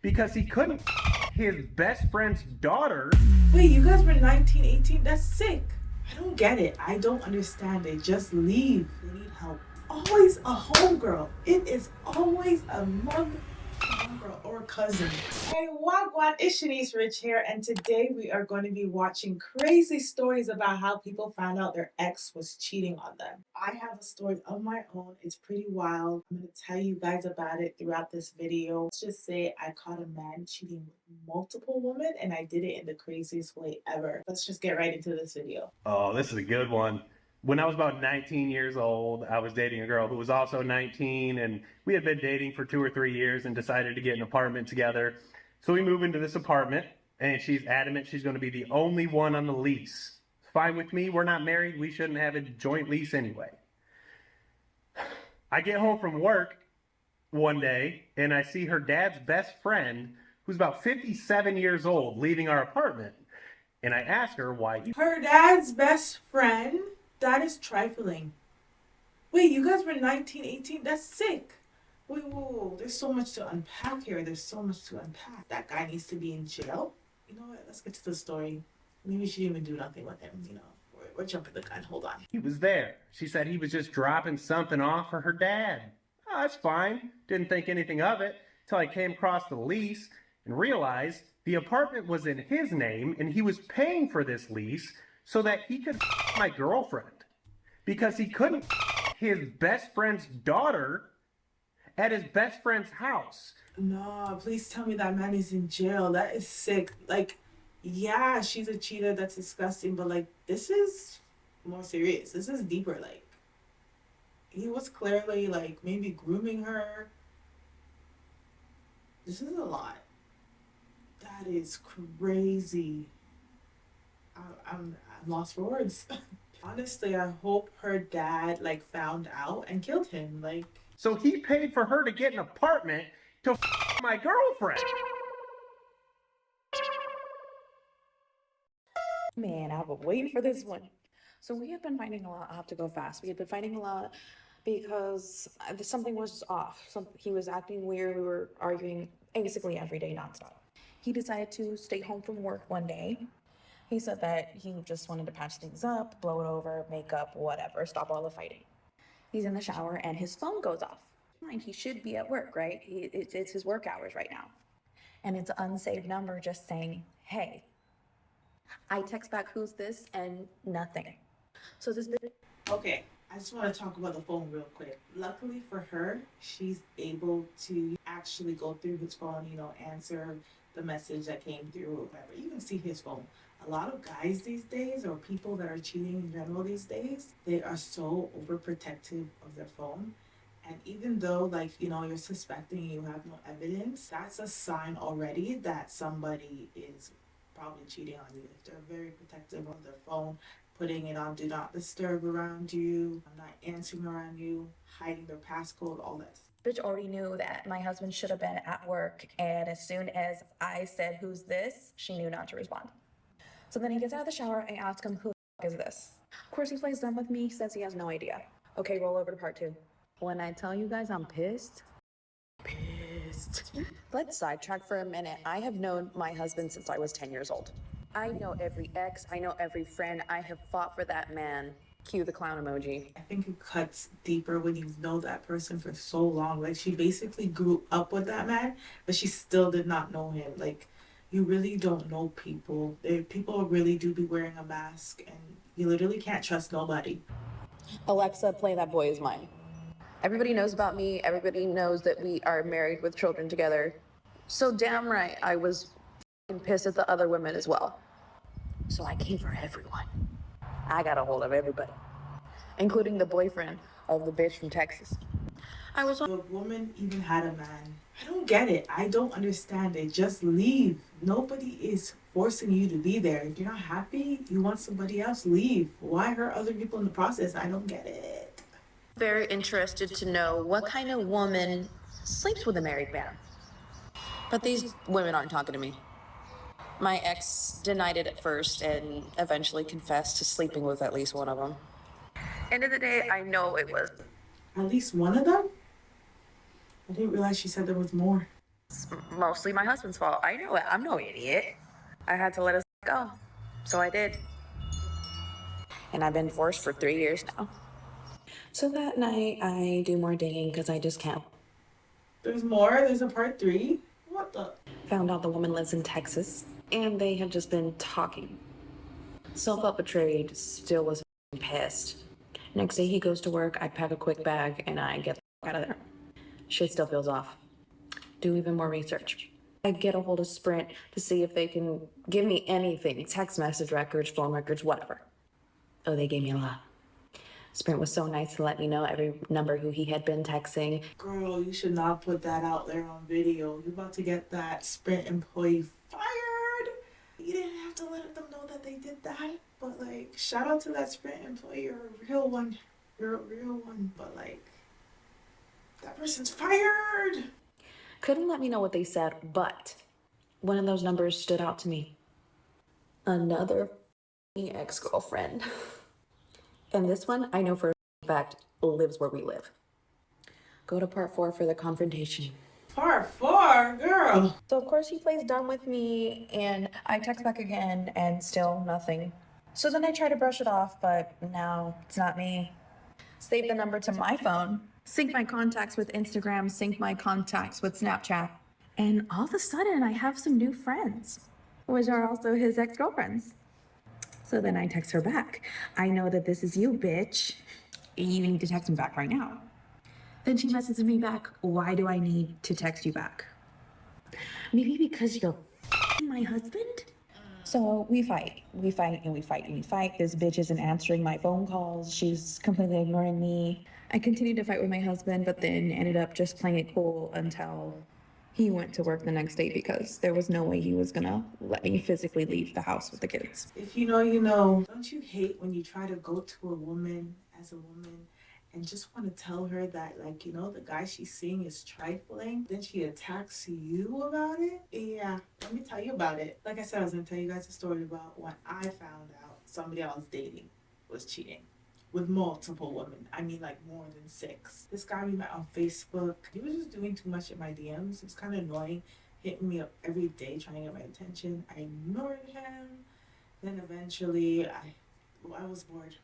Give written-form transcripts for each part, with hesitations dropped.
because he couldn't his best friend's daughter. Wait, you guys were 19, 18? That's sick. I don't get it. I don't understand it. Just leave. They need help. Always a homegirl. It is always a mother homegirl or cousin. Hey, Wagwan, it's Chanice Rich here, and today we are going to be watching crazy stories about how people found out their ex was cheating on them. I have a story of my own. It's pretty wild. I'm going to tell you guys about it throughout this video. Let's just say I caught a man cheating with multiple women, and I did it in the craziest way ever. Let's just get right into this video. Oh, this is a good one. When I was about 19 years old, I was dating a girl who was also 19, and we had been dating for 2 or 3 years and decided to get an apartment together. So we move into this apartment, and she's adamant she's going to be the only one on the lease. Fine with me. We're not married. We shouldn't have a joint lease anyway. I get home from work one day, and I see her dad's best friend, who's about 57 years old, leaving our apartment. And I ask her why. Her dad's best friend? That is trifling. Wait, you guys were 19, 18? That's sick. Wait, whoa. There's so much to unpack here. There's so much to unpack. That guy needs to be in jail? You know what? Let's get to the story. Maybe she didn't even do nothing with him, you know. We're jumping the gun. Hold on. He was there. She said he was just dropping something off for her dad. Oh, that's fine. Didn't think anything of it till I came across the lease and realized the apartment was in his name and he was paying for this lease so that he could my girlfriend, because he couldn't his best friend's daughter at his best friend's house. No, please tell me that man is in jail. That is sick. Like, yeah, she's a cheater. That's disgusting. But, like, this is more serious. This is deeper. Like, he was clearly, like, maybe grooming her. This is a lot. That is crazy. I'm lost for words. Honestly, I hope her dad like found out and killed him. Like, so he paid for her to get an apartment to my girlfriend. Man, I've been waiting for this one. So we have been fighting a lot. I have to go fast. We have been fighting a lot because something was off. He was acting weird. We were arguing basically every day nonstop. He decided to stay home from work one day. He said that he just wanted to patch things up, blow it over, make up, whatever, stop all the fighting. He's in the shower and his phone goes off. He should be at work, right? It's his work hours right now. And it's an unsaved number just saying, hey. I text back, who's this? And nothing. So this bitch. okay, I just want to talk about the phone real quick. Luckily for her, she's able to actually go through his phone, you know, answer the message that came through or whatever. You can see his phone. A lot of guys these days, or people that are cheating in general these days, they are so overprotective of their phone. And even though, like, you know, you're suspecting, you have no evidence, that's a sign already that somebody is probably cheating on you. If they're very protective of their phone, putting it on do not disturb around you, not answering around you, hiding their passcode, all that. Bitch already knew that my husband should have been at work, and as soon as I said, who's this, she knew not to respond. So then he gets out of the shower. I ask him, who the fuck is this? Of course, he plays dumb with me, says he has no idea. Okay, roll over to part 2. When I tell you guys I'm pissed. Let's sidetrack for a minute. I have known my husband since I was 10 years old. I know every ex, I know every friend. I have fought for that man. Cue the clown emoji. I think it cuts deeper when you know that person for so long. Like, she basically grew up with that man, but she still did not know him. Like, you really don't know people. People really do be wearing a mask, and you literally can't trust nobody. Alexa, play That Boy Is Mine. Everybody knows about me. Everybody knows that we are married with children together. So damn right, I was pissed at the other women as well. So I came for everyone. I got a hold of everybody, including the boyfriend of the bitch from Texas. The woman even had a man. I don't get it. I don't understand it. Just leave. Nobody is forcing you to be there. If you're not happy, you want somebody else, leave. Why hurt other people in the process? I don't get it. Very interested to know what kind of woman sleeps with a married man. But these women aren't talking to me. My ex denied it at first and eventually confessed to sleeping with at least one of them. End of the day, I know it was. At least one of them? I didn't realize she said there was more. It's mostly my husband's fault. I know it. I'm no idiot. I had to let us go. So I did. And I've been divorced for 3 years now. So that night, I do more digging because I just can't. There's more? There's a part 3? What the? Found out the woman lives in Texas, and they had just been talking. So felt betrayed, still was pissed. Next day he goes to work, I pack a quick bag, and I get out of there. Shit still feels off. Do even more research. I get a hold of Sprint to see if they can give me anything, text message records, phone records, whatever. Oh, they gave me a lot. Sprint was so nice to let me know every number who he had been texting. Girl, you should not put that out there on video. You're about to get that Sprint employee fired. You didn't have to let them know that they did that. But like, shout out to that Sprint employee. You're a real one. You're a real one. But like, that person's fired. Couldn't let me know what they said, but one of those numbers stood out to me. Another ex-girlfriend. And this one, I know for a fact, lives where we live. Go to part 4 for the confrontation. Part 4, girl. So of course he plays dumb with me, and I text back again, and still nothing. So then I try to brush it off, but now it's not me. Save the number to my phone, sync my contacts with Instagram, sync my contacts with Snapchat, and all of a sudden I have some new friends, which are also his ex-girlfriends. So then I text her back. I know that this is you, bitch. You need to text me back right now. Then she messages me back, why do I need to text you back? Maybe because you're my husband? So we fight. We fight and we fight and we fight. This bitch isn't answering my phone calls. She's completely ignoring me. I continued to fight with my husband, but then ended up just playing it cool until he went to work the next day because there was no way he was gonna let me physically leave the house with the kids. If you know, you know. Don't you hate when you try to go to a woman as a woman and just want to tell her that, like, you know, the guy she's seeing is trifling, then she attacks you about it? Yeah, let me tell you about it. Like I said, I was going to tell you guys a story about when I found out somebody I was dating was cheating with multiple women. I mean, like, more than 6. This guy we met on Facebook, he was just doing too much in my DMs. It's kind of annoying, hitting me up every day trying to get my attention. I ignored him. Then eventually, I was bored.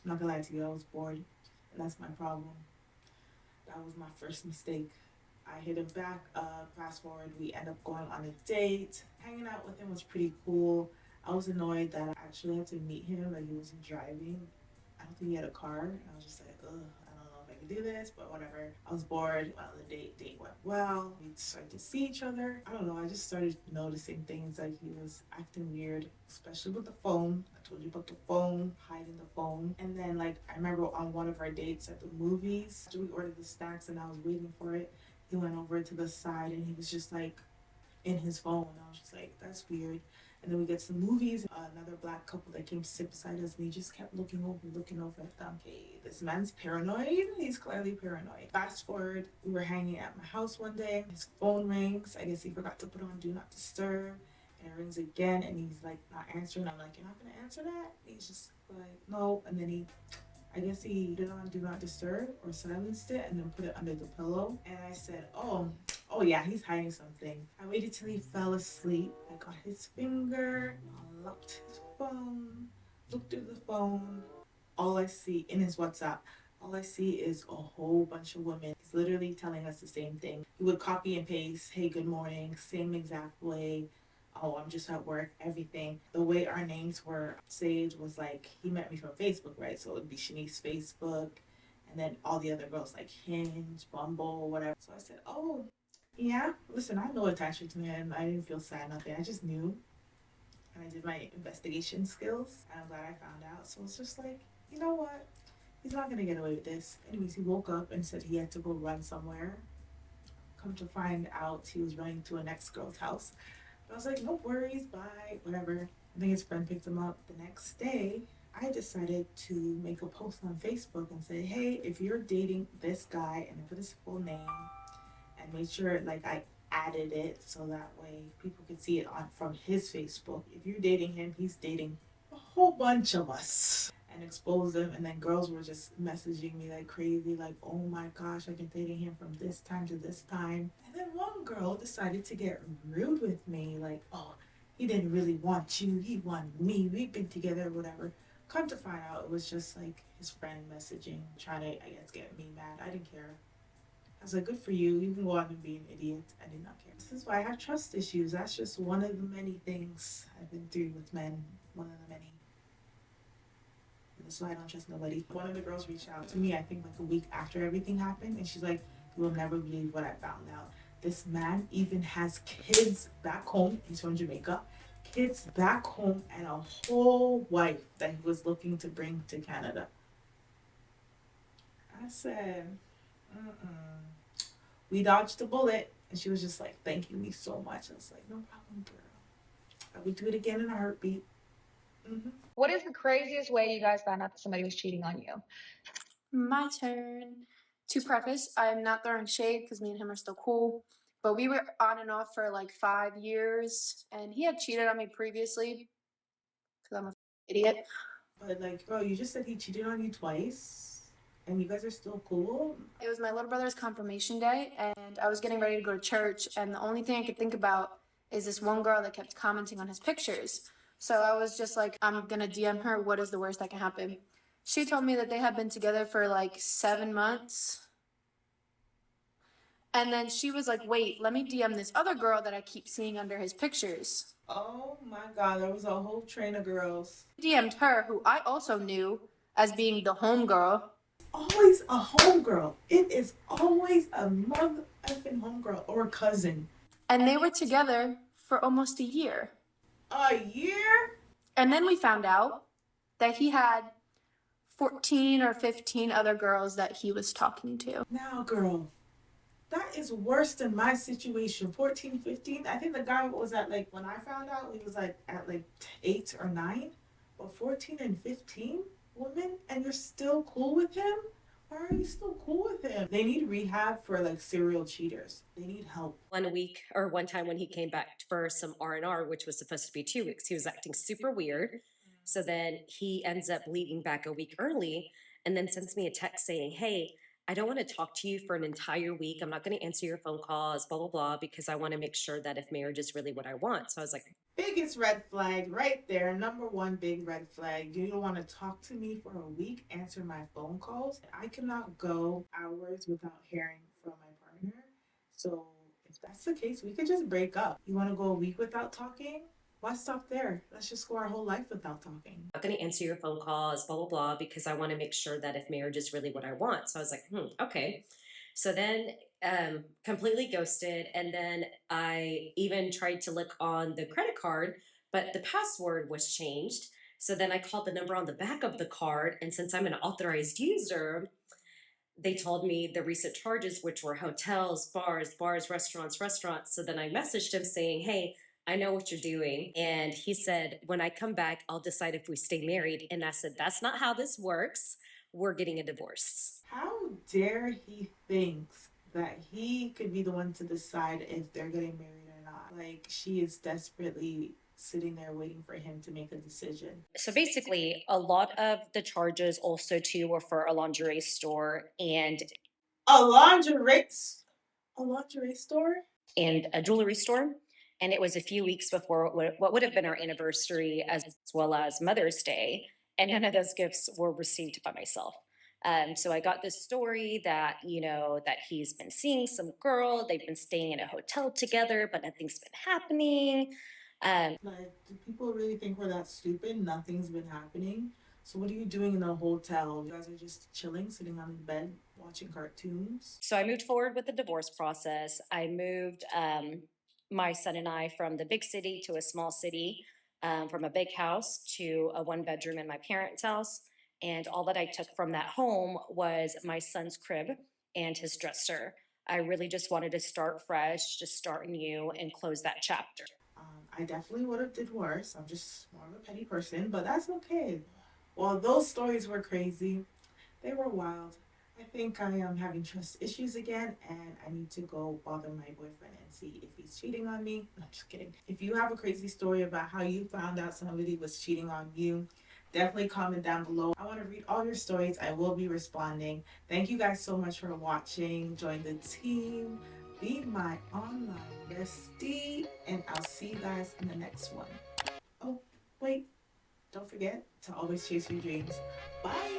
I'm not gonna lie to you, I was bored. And that's my problem. That was my first mistake. I hit him back up, fast forward, we end up going on a date. Hanging out with him was pretty cool. I was annoyed that I actually had to meet him, like he wasn't driving. I don't think he had a car. And I was just like, ugh, I don't know if I can do this, but whatever. I was bored. Well, the date went well. We started to see each other. I don't know, I just started noticing things like he was acting weird, especially with the phone. I told you about the phone, hiding the phone. And then, like, I remember on one of our dates at the movies, after we ordered the snacks and I was waiting for it, he went over to the side and he was just like in his phone. I was just like, that's weird. And then we get to the movies, another black couple that came to sit beside us, and he just kept looking over at them. Okay, this man's paranoid. He's clearly paranoid. Fast forward, we were hanging at my house one day. His phone rings. I guess he forgot to put on Do Not Disturb. And it rings again, and he's like not answering. I'm like, you're not gonna answer that? He's just like, no. And then I guess he put it on Do Not Disturb or silenced it and then put it under the pillow. And I said, oh yeah, he's hiding something. I waited till he fell asleep. I got his finger, unlocked his phone, looked through the phone. All I see in his WhatsApp, all I see is a whole bunch of women. He's literally telling us the same thing. He would copy and paste, hey, good morning, same exact way. Oh, I'm just at work, everything. The way our names were saved was like, he met me from Facebook, right? So it would be Chanice Facebook, and then all the other girls like Hinge, Bumble, whatever. So I said, oh, yeah, listen, I had no attachment to him. I didn't feel sad, nothing. I just knew. And I did my investigation skills. And I'm glad I found out. So it's just like, you know what? He's not going to get away with this. Anyways, he woke up and said he had to go run somewhere. Come to find out, he was running to an ex-girl's house. I was like, no worries, bye, whatever. I think his friend picked him up. The next day, I decided to make a post on Facebook and say, hey, if you're dating this guy, and I put his full name and made sure like I added it so that way people could see it from his Facebook. If you're dating him, he's dating a whole bunch of us. and expose them. And then girls were just messaging me like crazy, like, oh my gosh, I've been dating him from this time to this time. And then one girl decided to get rude with me, like, oh, he didn't really want you, he wanted me, we've been together, whatever. Come to find out, it was just like his friend messaging, trying to, I guess, get me mad. I didn't care. I was like, good for you. You can go out and be an idiot. I did not care. This is why I have trust issues. That's just one of the many things I've been through with men. One of the many. And that's why I don't trust nobody. One of the girls reached out to me, I think like a week after everything happened, and she's like, you will never believe what I found out. This man even has kids back home. He's from Jamaica. Kids back home and a whole wife that he was looking to bring to Canada. I said, mm-mm. We dodged a bullet. And she was just like thanking me so much. I was like, no problem, girl. I would do it again in a heartbeat. What is the craziest way you guys found out that somebody was cheating on you? My turn. To preface, I'm not throwing shade because me and him are still cool, but we were on and off for like 5 years, and he had cheated on me previously because I'm an idiot. But like, bro, you just said he cheated on you twice, and you guys are still cool. It was my little brother's confirmation day, and I was getting ready to go to church, and the only thing I could think about is this one girl that kept commenting on his pictures. So I was just like, I'm gonna DM her. What is the worst that can happen? She told me that they had been together for like 7 months. And then she was like, wait, let me DM this other girl that I keep seeing under his pictures. Oh my god, there was a whole train of girls. DM'd her, who I also knew as being the homegirl. Always a homegirl. It is always a mother effing homegirl or cousin. And they were together for almost a year. A year? And then we found out that he had 14 or 15 other girls that he was talking to. Now, girl, that is worse than my situation. 14, 15. I think the guy was at like, when I found out, he was like at like 8 or 9. But 14 and 15 women, and you're still cool with him? Why are you still cool with him? They need rehab for like serial cheaters. They need help. One time when he came back for some R&R, which was supposed to be 2 weeks, he was acting super weird. So then he ends up leaving back a week early and then sends me a text saying, hey, I don't want to talk to you for an entire week. I'm not going to answer your phone calls, blah, blah, blah, because I want to make sure that if marriage is really what I want. So I was like, biggest red flag right there. Number one big red flag. You don't want to talk to me for a week, answer my phone calls. I cannot go hours without hearing from my partner. So if that's the case, we could just break up. You want to go a week without talking? Why stop there? Let's just go our whole life without talking. I'm not going to answer your phone calls, blah, blah, blah, because I want to make sure that if marriage is really what I want. So I was like, okay. So then completely ghosted. And then I even tried to look on the credit card, but the password was changed. So then I called the number on the back of the card. And since I'm an authorized user, they told me the recent charges, which were hotels, bars, restaurants. So then I messaged him saying, hey, I know what you're doing. And he said, when I come back, I'll decide if we stay married. And I said, that's not how this works. We're getting a divorce. How dare he thinks that he could be the one to decide if they're getting married or not? Like, she is desperately sitting there waiting for him to make a decision. So basically, a lot of the charges also too were for a lingerie store and A lingerie store? and a jewelry store. And it was a few weeks before what would have been our anniversary as well as Mother's Day. And none of those gifts were received by myself. So I got this story that, that he's been seeing some girl. They've been staying in a hotel together, but nothing's been happening. Like, do people really think we're that stupid? Nothing's been happening. So what are you doing in a hotel? You guys are just chilling, sitting on the bed, watching cartoons? So I moved forward with the divorce process. I moved my son and I from the big city to a small city, from a big house to a 1-bedroom in my parents' house. And all that I took from that home was my son's crib and his dresser. I really just wanted to start fresh, just start new and close that chapter. I definitely would have did worse. I'm just more of a petty person, but that's okay. Well, those stories were crazy. They were wild. I think I am having trust issues again, and I need to go bother my boyfriend and see if he's cheating on me. No, I'm just kidding. If you have a crazy story about how you found out somebody was cheating on you, Definitely comment down below. I want to read all your stories. I will be responding. Thank you guys so much for watching. Join the team. Be my online bestie. And I'll see you guys in the next one. Oh, wait. Don't forget to always chase your dreams. Bye.